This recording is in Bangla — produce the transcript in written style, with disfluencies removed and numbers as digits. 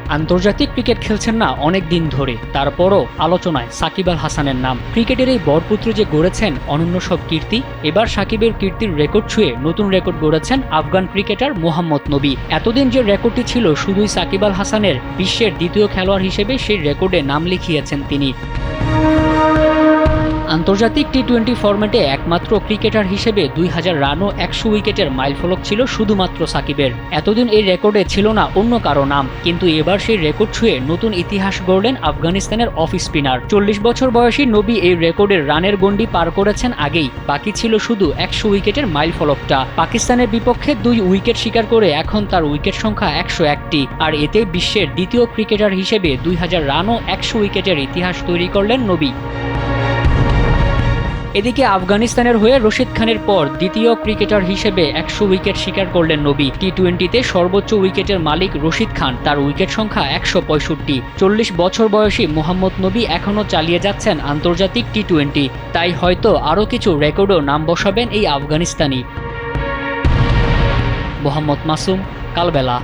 আন্তর্জাতিক ক্রিকেট খেলছেন না অনেক দিন ধরে, তারপরও আলোচনায় সাকিব আল হাসানের নাম। ক্রিকেটের এই বরপুত্র যে গড়েছেন অনন্য সব কীর্তি, এবার সাকিবের কীর্তির রেকর্ড ছুঁয়ে নতুন রেকর্ড গড়েছেন আফগান ক্রিকেটার মোহাম্মদ নবী। এতদিন যে রেকর্ডটি ছিল শুধুই সাকিব আল হাসানের, বিশ্বের দ্বিতীয় খেলোয়াড় হিসেবে সেই রেকর্ডে নাম লিখিয়েছেন তিনি। আন্তর্জাতিক টি-20 ফরম্যাটে একমাত্র ক্রিকেটার হিসেবে 2000 রান ও 100 উইকেটের মাইলফলক ছিল শুধুমাত্র সাকিবের। এতদিন এই রেকর্ডে ছিল না অন্য কারো নাম, কিন্তু এবার সেই রেকর্ড ছুঁয়ে নতুন ইতিহাস গড়লেন আফগানিস্তানের অফ স্পিনার। 40 বছর বয়সী নবী এই রেকর্ডের রানের গণ্ডি পার করেছেন আগেই, বাকি ছিল শুধু 100 উইকেটের মাইলফলকটা। পাকিস্তানের বিপক্ষে 2 উইকেট শিকার করে এখন তার উইকেট সংখ্যা 101টি, আর এতে বিশ্বের দ্বিতীয় ক্রিকেটার হিসেবে 2000 রান ও 100 উইকেটের ইতিহাস তৈরি করলেন নবী। এদিকে আফগানিস্তানের হয়ে রশিদ খানের পর দ্বিতীয় ক্রিকেটার হিসেবে 100 উইকেট শিকার করলেন নবী। টি-20তে সর্বোচ্চ উইকেটের মালিক রশিদ খান, তার উইকেট সংখ্যা 165। 40 বছর বয়সী মোহাম্মদ নবী এখনও চালিয়ে যাচ্ছেন আন্তর্জাতিক টি-20, তাই হয়তো আরও কিছু রেকর্ডও নাম বসাবেন এই আফগানিস্তানি। মোহাম্মদ মাসুম, কালবেলা।